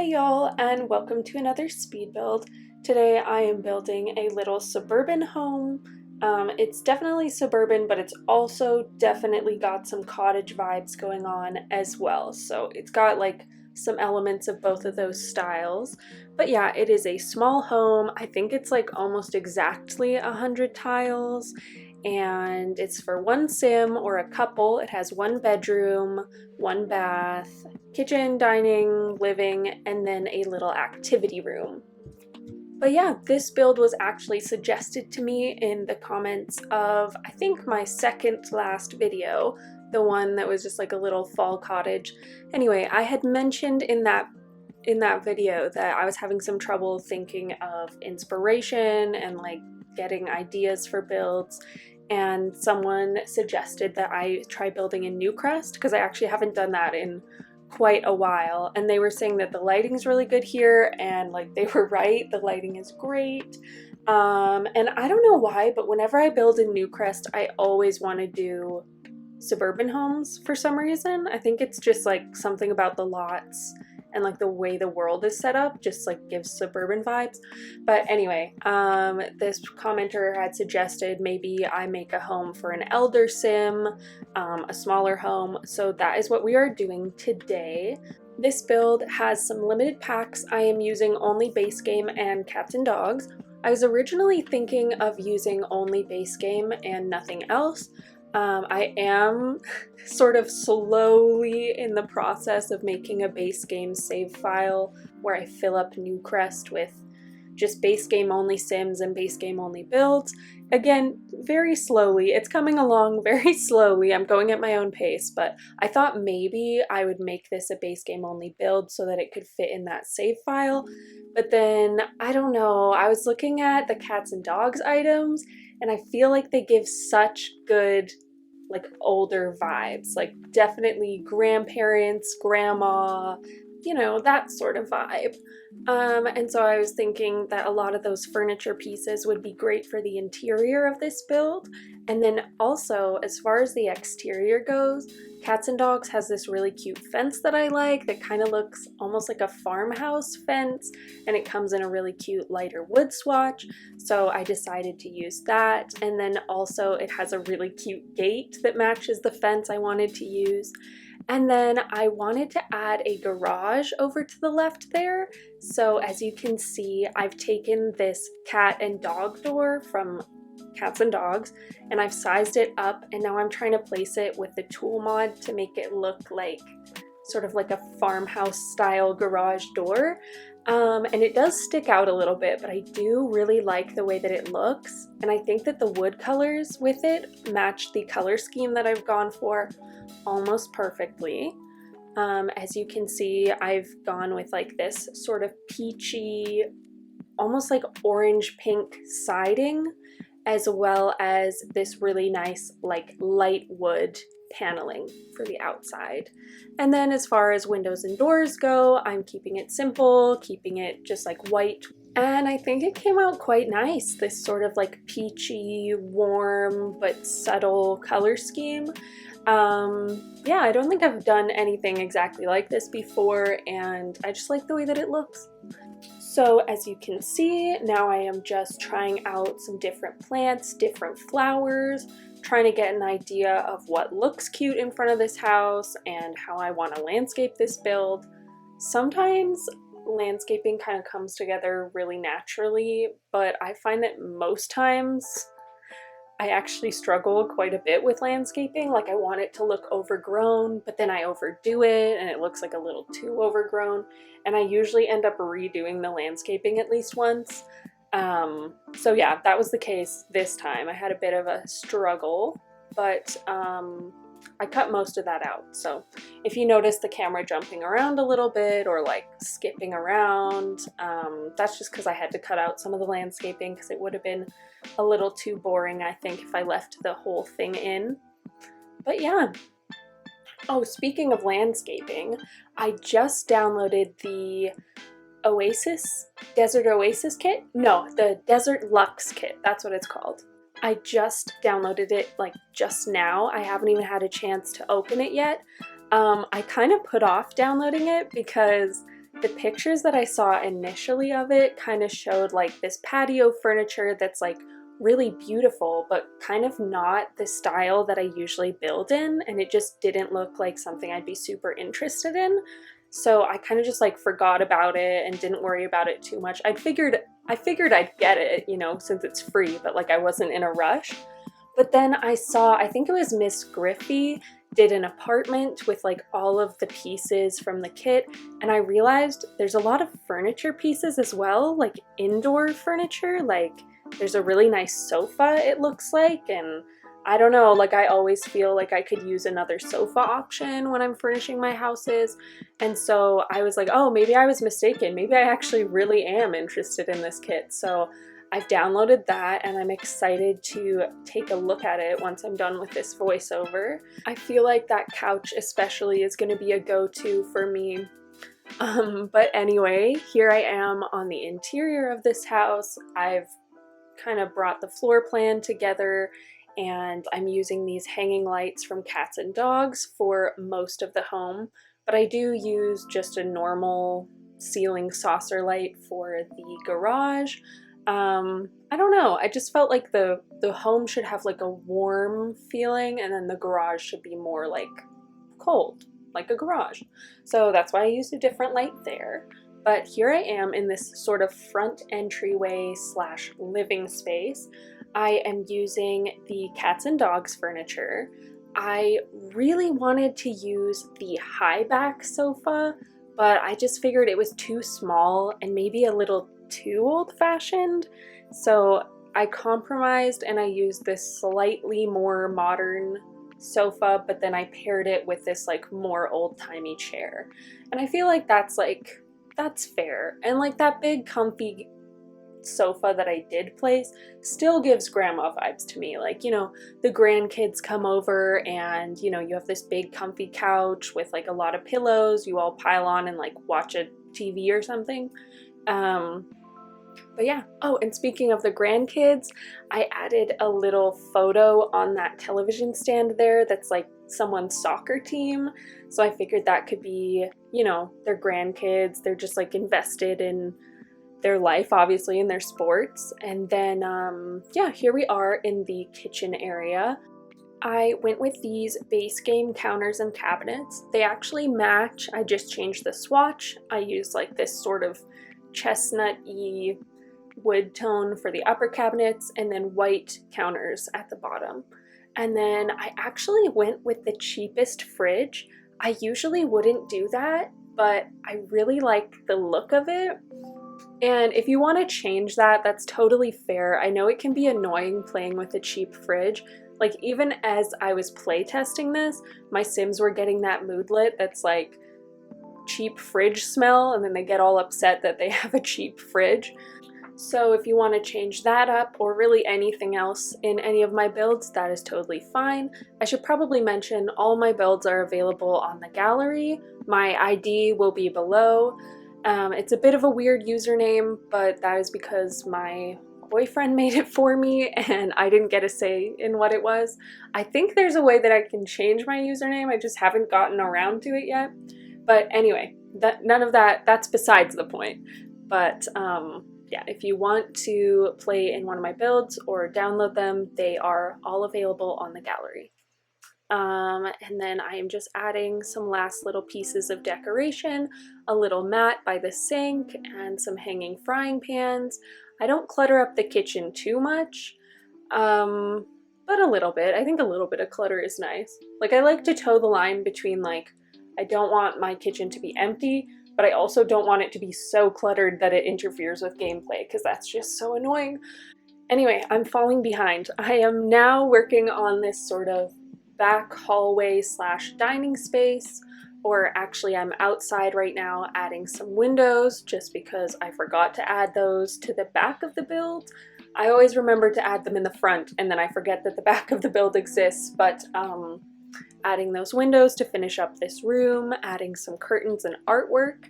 Hey y'all, and welcome to another speed build. Today I am building a little suburban home. It's definitely suburban, but it's also definitely got some cottage vibes going on as well. So it's got like some elements of both of those styles. But yeah, it is a small home. I think it's like almost exactly 100 tiles. And it's for one sim or a couple. It has one bedroom, one bath, kitchen, dining, living, and then a little activity room. But yeah, this build was actually suggested to me in the comments of, I think, my second last video, the one that was just like a little fall cottage. Anyway, I had mentioned in that video that I was having some trouble thinking of inspiration and like getting ideas for builds, and someone suggested that I try building in Newcrest because I actually haven't done that in quite a while, and they were saying that the lighting's really good here, and like they were right, the lighting is great. And I don't know why, but whenever I build in Newcrest, I always want to do suburban homes for some reason. I think it's just like something about the lots and like the way the world is set up just like gives suburban vibes. But anyway, this commenter had suggested maybe I make a home for an elder sim, a smaller home. So that is what we are doing today. This build has some limited packs. I am using only base game and cats and dogs. I was originally thinking of using only base game and nothing else. I am sort of slowly in the process of making a base game save file where I fill up Newcrest with just base game only sims and base game only builds. Again, very slowly. It's coming along very slowly. I'm going at my own pace, but I thought maybe I would make this a base game only build so that it could fit in that save file. But then, I don't know, I was looking at the cats and dogs items, and I feel like they give such good, like, older vibes. Like, definitely grandparents, grandma, you know, that sort of vibe. And so I was thinking that a lot of those furniture pieces would be great for the interior of this build. And then also, as far as the exterior goes, Cats and Dogs has this really cute fence that I like that kind of looks almost like a farmhouse fence, and it comes in a really cute lighter wood swatch. So I decided to use that. And then also it has a really cute gate that matches the fence I wanted to use. And then I wanted to add a garage over to the left there. So as you can see, I've taken this cat and dog door from Cats and Dogs, and I've sized it up, and now I'm trying to place it with the tool mod to make it look like sort of like a farmhouse style garage door. And it does stick out a little bit, but I do really like the way that it looks, and I think that the wood colors with it match the color scheme that I've gone for almost perfectly. As you can see, I've gone with like this sort of peachy, almost like orange pink siding, as well as this really nice like light wood paneling for the outside. And then as far as windows and doors go, I'm keeping it simple, keeping it just like white. And I think it came out quite nice, this sort of like peachy, warm, but subtle color scheme. Yeah, I don't think I've done anything exactly like this before, and I just like the way that it looks. So as you can see, now I am just trying out some different plants, different flowers, trying to get an idea of what looks cute in front of this house and how I want to landscape this build. Sometimes landscaping kind of comes together really naturally, but I find that most times I actually struggle quite a bit with landscaping. Like, I want it to look overgrown, but then I overdo it and it looks like a little too overgrown, and I usually end up redoing the landscaping at least once. So yeah, that was the case this time. I had a bit of a struggle, but I cut most of that out. So if you notice the camera jumping around a little bit or like skipping around, that's just because I had to cut out some of the landscaping because it would have been a little too boring, I think, if I left the whole thing in. But yeah. Oh, speaking of landscaping, I just downloaded the Desert Oasis kit? No, the Desert Luxe kit, that's what it's called. I just downloaded it like just now. I haven't even had a chance to open it yet. I kind of put off downloading it because the pictures that I saw initially of it kind of showed like this patio furniture that's like really beautiful, but kind of not the style that I usually build in, and it just didn't look like something I'd be super interested in. So I kind of just like forgot about it and didn't worry about it too much. I figured I'd get it, you know, since it's free, but like I wasn't in a rush. But then I saw, I think it was Miss Griffey did an apartment with like all of the pieces from the kit, and I realized there's a lot of furniture pieces as well, like indoor furniture. Like there's a really nice sofa, it looks like, and I don't know, like I always feel like I could use another sofa option when I'm furnishing my houses. And so I was like, oh, maybe I was mistaken. Maybe I actually really am interested in this kit. So I've downloaded that and I'm excited to take a look at it once I'm done with this voiceover. I feel like that couch especially is going to be a go-to for me. But anyway, here I am on the interior of this house. I've kind of brought the floor plan together, and I'm using these hanging lights from Cats and Dogs for most of the home, but I do use just a normal ceiling saucer light for the garage. I don't know, I just felt like the home should have like a warm feeling, and then the garage should be more like cold, like a garage. So that's why I used a different light there. But here I am in this sort of front entryway slash living space. I am using the Cats and Dogs furniture. I really wanted to use the high back sofa, but I just figured it was too small and maybe a little too old-fashioned. So I compromised and I used this slightly more modern sofa, but then I paired it with this like more old-timey chair. And I feel like that's fair. And like that big comfy sofa that I did place still gives grandma vibes to me. Like, you know, the grandkids come over and, you know, you have this big comfy couch with like a lot of pillows, you all pile on and like watch a TV or something. But yeah. Oh, and speaking of the grandkids, I added a little photo on that television stand there that's like someone's soccer team. So I figured that could be, you know, their grandkids. They're just like invested in their life, obviously, in their sports. And then, yeah, here we are in the kitchen area. I went with these base game counters and cabinets. They actually match. I just changed the swatch. I used like this sort of chestnut-y wood tone for the upper cabinets and then white counters at the bottom. And then I actually went with the cheapest fridge. I usually wouldn't do that, but I really like the look of it. And if you want to change that, that's totally fair. I know it can be annoying playing with a cheap fridge. Like even as I was playtesting this, my Sims were getting that moodlet that's like cheap fridge smell, and then they get all upset that they have a cheap fridge. So if you want to change that up, or really anything else in any of my builds, that is totally fine. I should probably mention all my builds are available on the gallery. My ID will be below. It's a bit of a weird username, but that is because my boyfriend made it for me and I didn't get a say in what it was. I think there's a way that I can change my username, I just haven't gotten around to it yet. But anyway, none of that, that's besides the point. But yeah, if you want to play in one of my builds or download them, they are all available on the gallery. And then I am just adding some last little pieces of decoration, a little mat by the sink, and some hanging frying pans. I don't clutter up the kitchen too much, but a little bit. I think a little bit of clutter is nice. Like I like to toe the line between like, I don't want my kitchen to be empty, but I also don't want it to be so cluttered that it interferes with gameplay, because that's just so annoying. Anyway, I'm falling behind. I am now working on this sort of back hallway slash dining space, or actually I'm outside right now adding some windows just because I forgot to add those to the back of the build. I always remember to add them in the front and then I forget that the back of the build exists, but adding those windows to finish up this room, adding some curtains and artwork,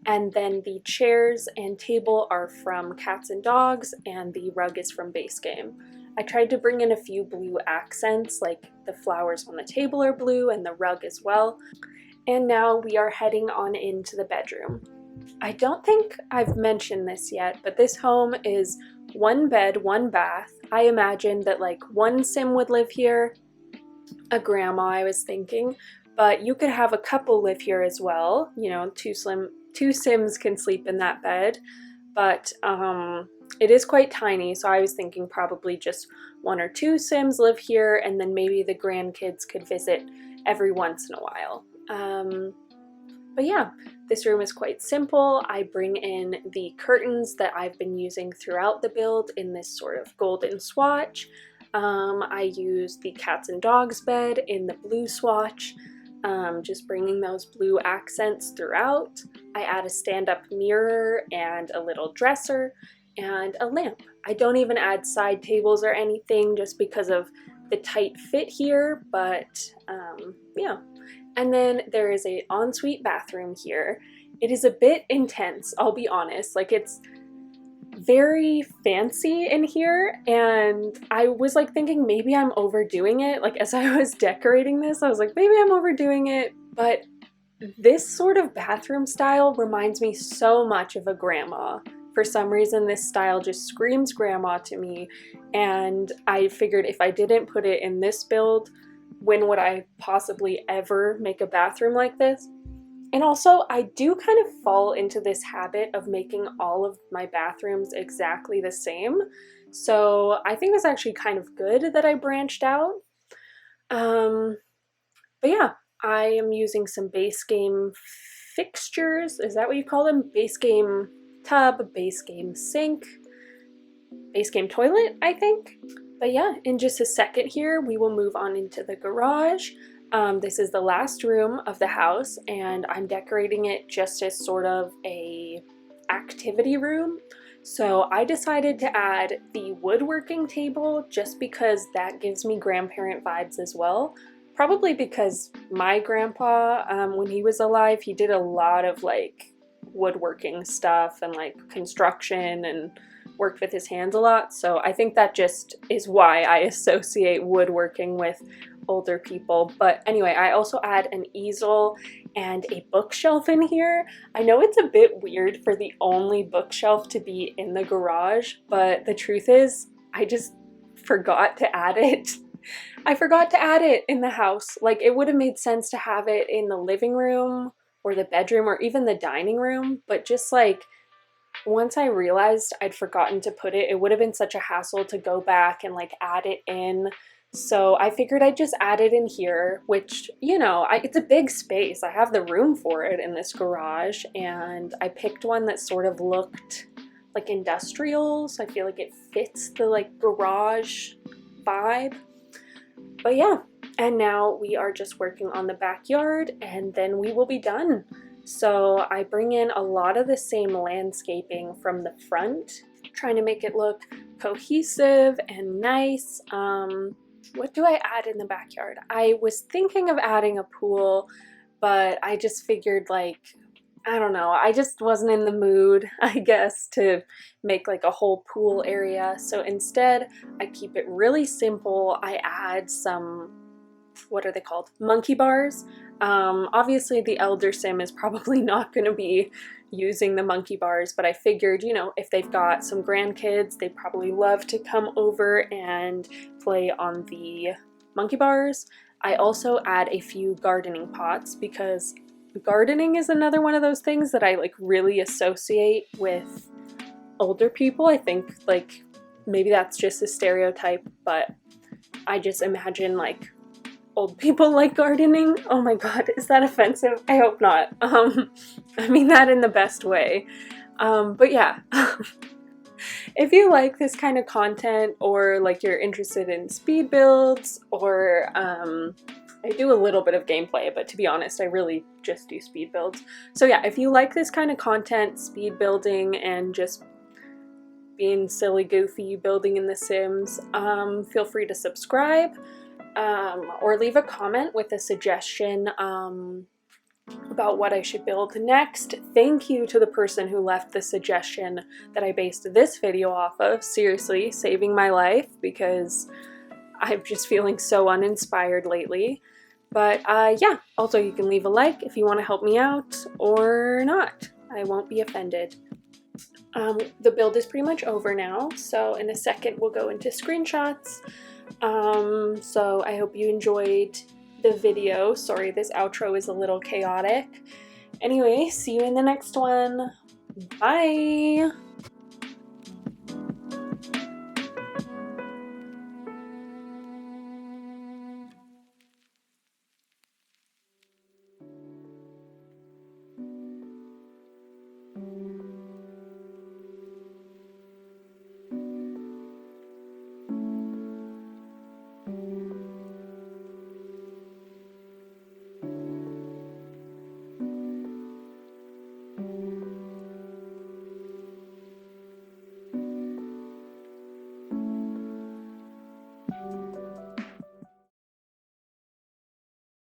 and then the chairs and table are from Cats and Dogs and the rug is from Base Game. I tried to bring in a few blue accents, like the flowers on the table are blue and the rug as well. And now we are heading on into the bedroom. I don't think I've mentioned this yet, but this home is 1 bed, 1 bath. I imagined that like one Sim would live here, a grandma I was thinking, but you could have a couple live here as well. You know, two Sims can sleep in that bed, but it is quite tiny, so I was thinking probably just 1 or 2 Sims live here, and then maybe the grandkids could visit every once in a while. But yeah, this room is quite simple. I bring in the curtains that I've been using throughout the build in this sort of golden swatch. I use the cats and dogs bed in the blue swatch, just bringing those blue accents throughout. I add a stand-up mirror and a little dresser and a lamp. I don't even add side tables or anything just because of the tight fit here, but yeah. And then there is a ensuite bathroom here. It is a bit intense, I'll be honest. Like, it's very fancy in here, and I was like thinking maybe I'm overdoing it. Like, as I was decorating this, I was like, maybe I'm overdoing it, but this sort of bathroom style reminds me so much of a grandma. For some reason, this style just screams grandma to me, and I figured if I didn't put it in this build, when would I possibly ever make a bathroom like this? And also, I do kind of fall into this habit of making all of my bathrooms exactly the same. So I think it's actually kind of good that I branched out. But yeah, I am using some base game fixtures. Is that what you call them? Base game tub, base game sink, base game toilet, I think. But yeah, in just a second here, we will move on into the garage. This is the last room of the house, and I'm decorating it just as sort of a activity room. So I decided to add the woodworking table just because that gives me grandparent vibes as well. Probably because my grandpa, when he was alive, he did a lot of like woodworking stuff and like construction and worked with his hands a lot, so I think that just is why I associate woodworking with older people. But anyway, I also add an easel and a bookshelf in here. I know it's a bit weird for the only bookshelf to be in the garage, but the truth is I just forgot to add it. I forgot to add it in the house. Like, it would have made sense to have it in the living room or the bedroom or even the dining room, but just like once I realized I'd forgotten to put it, it would have been such a hassle to go back and like add it in. So I figured I'd just add it in here, which, you know, it's a big space. I have the room for it in this garage, and I picked one that sort of looked like industrial, so I feel like it fits the like garage vibe. But yeah, and now we are just working on the backyard, and then we will be done. So I bring in a lot of the same landscaping from the front, trying to make it look cohesive and nice. What do I add in the backyard? I was thinking of adding a pool, but I just figured like, I don't know, I just wasn't in the mood, I guess, to make like a whole pool area. So instead, I keep it really simple. I add some, what are they called? Monkey bars. Obviously the elder sim is probably not going to be using the monkey bars, but I figured, you know, if they've got some grandkids, they probably love to come over and play on the monkey bars. I also add a few gardening pots because gardening is another one of those things that I like really associate with older people. I think like maybe that's just a stereotype, but I just imagine like old people like gardening. Oh my god, is that offensive? I hope not. I mean that in the best way. But yeah, if you like this kind of content, or like you're interested in speed builds, or I do a little bit of gameplay, but to be honest, I really just do speed builds. So yeah, if you like this kind of content, speed building and just being silly, goofy, building in The Sims, feel free to subscribe. Or leave a comment with a suggestion about what I should build next. Thank you to the person who left the suggestion that I based this video off of. Seriously, saving my life, because I'm just feeling so uninspired lately. But yeah, also you can leave a like if you want to help me out or not. I won't be offended. The build is pretty much over now, so in a second we'll go into screenshots. So I hope you enjoyed the video. Sorry, this outro is a little chaotic. Anyway, see you in the next one. Bye!